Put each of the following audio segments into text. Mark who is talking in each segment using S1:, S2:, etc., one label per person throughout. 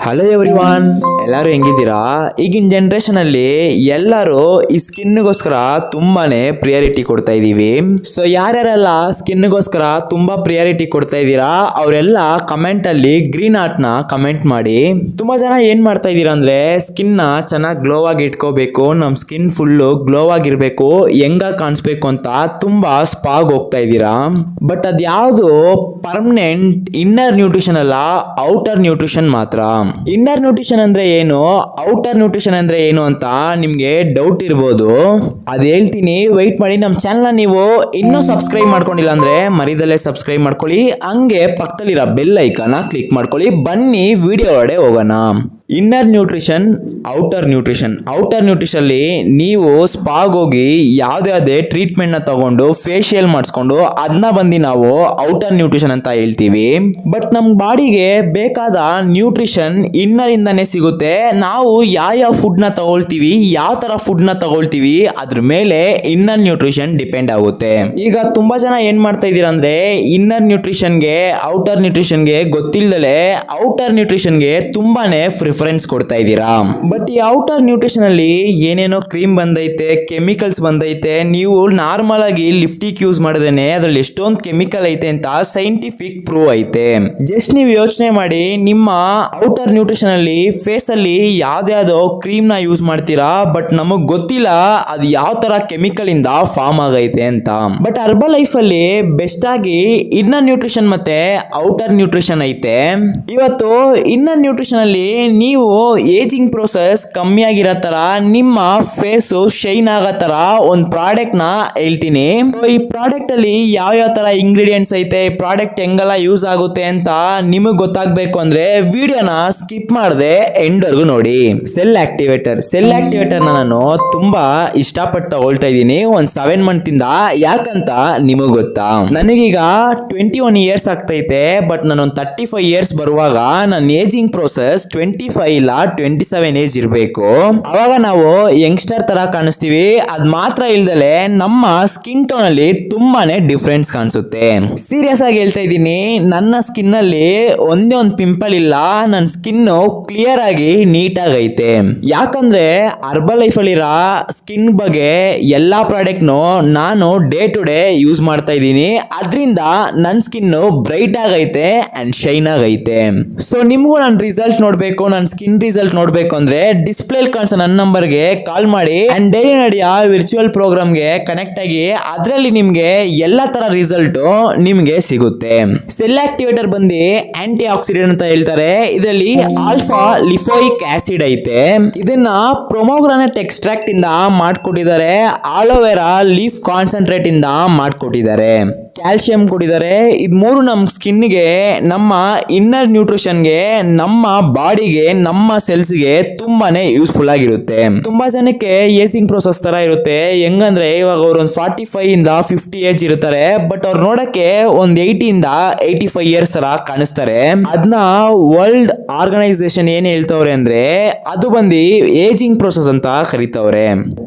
S1: Hello everyone, ಎಲ್ಲರೂ ಹೆಂಗಿದ್ದೀರಾ? ಈಗಿನ ಜನ್ರೇಷನಲ್ಲಿ ಎಲ್ಲರೂ ಈ ಸ್ಕಿನ್ಗೋಸ್ಕರ ತುಂಬಾನೇ ಪ್ರಿಯಾರಿಟಿ ಕೊಡ್ತಾ ಇದ್ದೀವಿ. ಸೊ ಯಾರ್ಯಾರೆಲ್ಲ ಸ್ಕಿನ್ಗೋಸ್ಕರ ತುಂಬಾ ಪ್ರಿಯಾರಿಟಿ ಕೊಡ್ತಾ ಇದ್ದೀರಾ ಅವರೆಲ್ಲ ಕಮೆಂಟ್ ಅಲ್ಲಿ ಗ್ರೀನ್ ಆರ್ಟ್ ನ ಕಮೆಂಟ್ ಮಾಡಿ. ತುಂಬಾ ಜನ ಏನ್ ಮಾಡ್ತಾ ಇದ್ದೀರಾ ಅಂದ್ರೆ ಸ್ಕಿನ್ ನ ಚೆನ್ನಾಗಿ ಗ್ಲೋ ಆಗಿ ಇಟ್ಕೋಬೇಕು, ನಮ್ ಸ್ಕಿನ್ ಫುಲ್ಲು ಗ್ಲೋ ಆಗಿರ್ಬೇಕು, ಹೆಂಗ ಕಾಣಿಸ್ಬೇಕು ಅಂತ ತುಂಬಾ ಸ್ಪಾಗ್ ಹೋಗ್ತಾ ಇದ್ದೀರಾ. ಬಟ್ ಅದ್ಯಾವುದು ಪರ್ಮನೆಂಟ್ ಇನ್ನರ್ ನ್ಯೂಟ್ರಿಷನ್ ಅಲ್ಲ, ಔಟರ್ ನ್ಯೂಟ್ರಿಷನ್ ಮಾತ್ರ. ಇನ್ನರ್ ನ್ಯೂಟ್ರಿಷನ್ ಅಂದ್ರೆ ಏನು, ಔಟರ್ ನ್ಯೂಟ್ರಿಷನ್ ಅಂದ್ರೆ ಏನು ಅಂತ ನಿಮ್ಗೆ ಡೌಟ್ ಇರ್ಬೋದು. ಅದ್ ಹೇಳ್ತೀನಿ, ವೆಯ್ಟ್ ಮಾಡಿ. ನಮ್ಮ ಚಾನಲ್ ನೀವು ಇನ್ನೂ ಸಬ್ಸ್ಕ್ರೈಬ್ ಮಾಡ್ಕೊಂಡಿಲ್ಲ ಅಂದ್ರೆ ಮರಿದಲ್ಲೇ ಸಬ್ಸ್ಕ್ರೈಬ್ ಮಾಡ್ಕೊಳ್ಳಿ, ಹಂಗೆ ಪಕ್ಕದಲ್ಲಿರೋ ಬೆಲ್ ಐಕಾನ್ ಕ್ಲಿಕ್ ಮಾಡ್ಕೊಳ್ಳಿ. ಬನ್ನಿ ವಿಡಿಯೋ ಒಳಗಡೆ ಹೋಗೋಣ. Inner nutrition, outer nutrition. Outer nutrition ಅಲ್ಲಿ ನೀವು ಸ್ಪಾಗ್ ಹೋಗಿ ಯಾವ್ದೇ ಟ್ರೀಟ್ಮೆಂಟ್ ನ ತಗೊಂಡು ಫೇಶಿಯಲ್ ಮಾಡಿಸ್ಕೊಂಡು ಅದನ್ನ ಬಂದು ನಾವು ಔಟರ್ ನ್ಯೂಟ್ರಿಷನ್ ಅಂತ ಹೇಳ್ತೀವಿ. ಬಟ್ ನಮ್ ಬಾಡಿಗೆ ಬೇಕಾದ ನ್ಯೂಟ್ರಿಷನ್ ಇನ್ನರ್ ಇಂದಾನೆ ಸಿಗುತ್ತೆ. ನಾವು ಯಾವ ಫುಡ್ ನ ತಗೊಳ್ತೀವಿ, ಯಾವ ತರ ಫುಡ್ ನ ತಗೊಳ್ತೀವಿ ಅದ್ರ ಮೇಲೆ ಇನ್ನರ್ ನ್ಯೂಟ್ರಿಷನ್ ಡಿಪೆಂಡ್ ಆಗುತ್ತೆ. ಈಗ ತುಂಬಾ ಜನ ಏನ್ ಮಾಡ್ತಾ ಇದೀರ ಅಂದ್ರೆ ಇನ್ನರ್ ನ್ಯೂಟ್ರಿಷನ್ಗೆ ಔಟರ್ ನ್ಯೂಟ್ರಿಷನ್ಗೆ ಗೊತ್ತಿಲ್ಲದಲೆ ಔಟರ್ ನ್ಯೂಟ್ರಿಷನ್ಗೆ ತುಂಬಾನೇ ಪ್ರಿಫರೆನ್ಸ್ ಕೊಡ್ತಾ ಇದ್ದೀರಾ. ಬಟ್ ಈ ಔಟರ್ ನ್ಯೂಟ್ರಿಷನ್ ಅಲ್ಲಿ ಏನೇನೋ ಕ್ರೀಮ್ ಬಂದೈತೆ, ಕೆಮಿಕಲ್ಸ್ ಬಂದೈತೆ. ನೀವು ನಾರ್ಮಲ್ ಆಗಿ ಲಿಪ್ಸ್ಟಿಕ್ ಯೂಸ್ ಮಾಡಿದ್ರೆ ಅದ್ರಲ್ಲಿ ಎಷ್ಟೊಂದು ಕೆಮಿಕಲ್ ಐತೆ ಅಂತ ಸೈಂಟಿಫಿಕ್ ಪ್ರೂವ್ ಐತೆ. ಜಸ್ಟ್ ನೀವು ಯೋಚನೆ ಮಾಡಿ, ನಿಮ್ಮ ಔಟರ್ ನ್ಯೂಟ್ರಿಷನ್ ಅಲ್ಲಿ ಫೇಸ್ ಅಲ್ಲಿ ಯಾವ್ದಾವ್ದೋ ಕ್ರೀಮ್ ನ ಯೂಸ್ ಮಾಡ್ತೀರಾ, ಬಟ್ ನಮಗ್ ಗೊತ್ತಿಲ್ಲ ಅದು ಯಾವ ತರ ಕೆಮಿಕಲ್ ಇಂದ ಫಾರ್ಮ್ ಆಗೈತೆ ಅಂತ. ಬಟ್ ಹರ್ಬಲ್ ಲೈಫ್ ಅಲ್ಲಿ ಬೆಸ್ಟ್ ಆಗಿ ಇನ್ನರ್ ನ್ಯೂಟ್ರಿಷನ್ ಮತ್ತೆ ಔಟರ್ ನ್ಯೂಟ್ರಿಷನ್ ಐತೆ. ಇವತ್ತು ಇನ್ನರ್ ನ್ಯೂಟ್ರಿಷನ್ ಅಲ್ಲಿ ನೀವು ಏಜಿಂಗ್ ಪ್ರೋಸೆಸ್ ಕಮ್ಮಿ ಆಗಿರೋ ತರ, ನಿಮ್ಮ ಫೇಸ್ ಶೈನ್ ಆಗೋ ತರ ಒಂದು ಪ್ರಾಡಕ್ಟ್ ನ ಹೇಳ್ತೀನಿ. ಈ ಪ್ರಾಡಕ್ಟ್ ಅಲ್ಲಿ ಯಾವ ತರ ಇಂಗ್ರೀಡಿಯೆಂಟ್ಸ್ ಐತೆ, ಪ್ರಾಡಕ್ಟ್ ಹೆಂಗೆಲ್ಲ ಯೂಸ್ ಆಗುತ್ತೆ ಅಂತ ನಿಮಗೆ ಗೊತ್ತಾಗಬೇಕು ಅಂದ್ರೆ ವಿಡಿಯೋನ ಸ್ಕಿಪ್ ಮಾಡದೆ ಎಂಡ್ ವರ್ಗು ನೋಡಿ. ಸೆಲ್ ಆಕ್ಟಿವೇಟರ್ ನಾನು ತುಂಬಾ ಇಷ್ಟಪಟ್ಟು ತಗೊಳ್ತಾ ಇದ್ದೀನಿ ಒಂದ್ 7 ಮಂತ್ ಇಂದ. ಯಾಕಂತ ನಿಮಗ್ ಗೊತ್ತಾ, ನನಗೀಗ 21 ಇಯರ್ಸ್ ಆಗ್ತೈತೆ. ಬಟ್ ನಾನು 35 ಇಯರ್ಸ್ ಬರುವಾಗ ನನ್ನ ಏಜಿಂಗ್ ಪ್ರೋಸೆಸ್ 25 ಇಲ್ಲ 27 ಏಜ್ ಇರಬೇಕು. ಅವಾಗ ನಾವು ಯಂಗ್ಸ್ಟರ್ ತರ ಕಾಣಿಸ್ತೀವಿ. ಅದ್ ಮಾತ್ರ ಇಲ್ದಲೆ ನಮ್ಮ ಸ್ಕಿನ್ ಟೋನ್ ಅಲ್ಲಿ ತುಂಬಾನೇ ಡಿಫ್ರೆನ್ಸ್ ಕಾಣಿಸುತ್ತೆ. ಸೀರಿಯಸ್ ಆಗಿ ಹೇಳ್ತಾ ಇದ್ದೀನಿ, ನನ್ನ ಸ್ಕಿನ್ ಅಲ್ಲಿ ಒಂದೇ ಒಂದು ಪಿಂಪಲ್ ಇಲ್ಲ. ನನ್ನ ಸ್ಕಿನ್ ಕ್ಲಿಯರ್ ಆಗಿ ನೀಟಾಗಿ ಐತೆ. ಯಾಕಂದ್ರೆ ಹರ್ಬಲ್ ಲೈಫ್ ಅಲ್ಲಿರೋ ಸ್ಕಿನ್ ಬಗ್ಗೆ ಎಲ್ಲಾ ಪ್ರಾಡಕ್ಟ್ ನಾನು ಡೇ ಟು ಡೇ ಯೂಸ್ ಮಾಡ್ತಾ ಇದ್ದೀನಿ. ಅದರಿಂದ ನನ್ನ ಸ್ಕಿನ್ ಬ್ರೈಟ್ ಆಗೈತೆ ಅಂಡ್ ಶೈನ್ ಆಗೈತೆ. ಸೊ ನಿಮ್ಗೂ ನನ್ನ ರಿಸಲ್ಟ್ ನೋಡ್ಬೇಕು, ನನ್ನ ಸ್ಕಿನ್ ರಿಸಲ್ಟ್ ನೋಡ್ಬೇಕು ಅಂದ್ರೆ ಡಿಸ್ಪ್ಲೇ ಕಾಣಿಸೋ ನನ್ನ ನಂಬರ್ಗೆ ಕಾಲ್ ಮಾಡಿ ಅಂಡ್ ಡೈಲಿ ನಡೆಯೋ ವಿರ್ಚುವಲ್ ಪ್ರೋಗ್ರಾಮ್ಗೆ ಕನೆಕ್ಟ್ ಆಗಿ ಅದರಲ್ಲಿ ನಿಮ್ಗೆ ಎಲ್ಲಾ ತರ ರಿಸಲ್ಟ್ ನಿಮ್ಗೆ ಸಿಗುತ್ತೆ. ಸೆಲ್ ಆಕ್ಟಿವೇಟರ್ ಬಂದು ಆಂಟಿ ಆಕ್ಸಿಡೆಂಟ್ ಅಂತ ಹೇಳ್ತಾರೆ. ಇದರಲ್ಲಿ ಆಲ್ಫಾ ಲಿಫೋಯಿಕ್ ಆಸಿಡ್ ಐತೆ. ಇದನ್ನ ಪ್ರೊಮೋಗ್ರಾನೆಟ್ ಎಕ್ಸ್ಟ್ರಾಕ್ಟ್ ಇಂದ ಮಾಡ್ಕೊಟ್ಟಿದ್ದಾರೆ, ಆಲೋವೆರಾ ಲೀಫ್ ಕಾನ್ಸಂಟ್ರೇಟ್ ಇಂದ ಮಾಡ್ಕೊಟ್ಟಿದ್ದಾರೆ, ಕ್ಯಾಲ್ಸಿಯಂ ಕೊಟ್ಟಿದ್ದಾರೆ. ಇದ್ ಮೂರು ನಮ್ಮ ಸ್ಕಿನ್ಗೆ, ನಮ್ಮ ಇನ್ನರ್ ನ್ಯೂಟ್ರಿಷನ್ಗೆ, ನಮ್ಮ ಬಾಡಿಗೆ, ನಮ್ಮ ಸೆಲ್ಸ್ಗೆ ತುಂಬಾನೇ ಯೂಸ್ಫುಲ್ ಆಗಿರುತ್ತೆ. ತುಂಬಾ ಜನಕ್ಕೆ ಏಜಿಂಗ್ ಪ್ರೋಸೆಸ್ ತರ ಇರುತ್ತೆ. ಹೆಂಗಂದ್ರೆ ಇವಾಗ ಅವ್ರು ಒಂದು 45 ಇಂದ 50 ಏಜ್ ಇರ್ತಾರೆ, ಬಟ್ ಅವ್ರು ನೋಡಕ್ಕೆ ಒಂದು 80 ಇಂದ 85 ಇಯರ್ಸ್ ತರ ಕಾಣಿಸ್ತಾರೆ. ಅದನ್ನ ವರ್ಲ್ಡ್ ಆರ್ಗನೈಸೇಷನ್ ಏನ್ ಹೇಳ್ತವ್ರೆ ಅಂದ್ರೆ ಅದು ಬಂದು ಏಜಿಂಗ್ ಪ್ರೋಸೆಸ್ ಅಂತ ಕರಿತವ್ರೆ.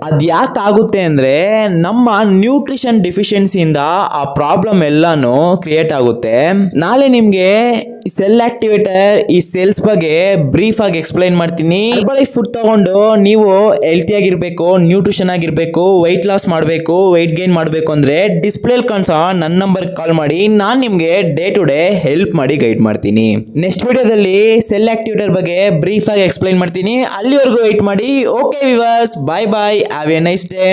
S1: ಅದ್ ಯಾಕೆ ಆಗುತ್ತೆ ಅಂದ್ರೆ ನಮ್ಮ ನ್ಯೂಟ್ರಿಷನ್ ಡಿಫಿಷಿಯನ್ಸಿಯಿಂದ ಆ ಪ್ರಾಬ್ಲಮ್ ಎಲ್ಲಾನು ಕ್ರಿಯೇಟ್ ಆಗುತ್ತೆ. ನಾಳೆ ನಿಮ್ಗೆ ಸೆಲ್ ಆಕ್ಟಿವೇಟರ್ ಈ ಸೆಲ್ಸ್ ಬಗ್ಗೆ ಬ್ರೀಫ್ ಆಗಿ ಎಕ್ಸ್ಪ್ಲೈನ್ ಮಾಡ್ತೀನಿ. ಹರ್ಬಲ್ ಲೈಫ್ ಫುಡ್ ತಗೊಂಡು ನೀವು ಹೆಲ್ತಿ ಆಗಿರ್ಬೇಕು, ನ್ಯೂಟ್ರಿಷನ್ ಆಗಿರ್ಬೇಕು, weight ಲಾಸ್ ಮಾಡಬೇಕು, weight ಗೇನ್ ಮಾಡಬೇಕು ಅಂದ್ರೆ ಡಿಸ್ಪ್ಲೇ ಕಾಣಿಸೋ ನನ್ನ ನಂಬರ್ ಕಾಲ್ ಮಾಡಿ. ನಾನು ನಿಮ್ಗೆ ಡೇ ಟು ಡೇ ಹೆಲ್ಪ್ ಮಾಡಿ ಗೈಡ್ ಮಾಡ್ತೀನಿ. ನೆಕ್ಸ್ಟ್ ವಿಡಿಯೋದಲ್ಲಿ ಸೆಲ್ ಆಕ್ಟಿವೇಟರ್ ಬಗ್ಗೆ ಬ್ರೀಫ್ ಆಗಿ ಎಕ್ಸ್ಪ್ಲೈನ್ ಮಾಡ್ತೀನಿ. ಅಲ್ಲಿವರೆಗೂ ವೆಯ್ಟ್ ಮಾಡಿ. Okay viewers, bye bye, have a nice day.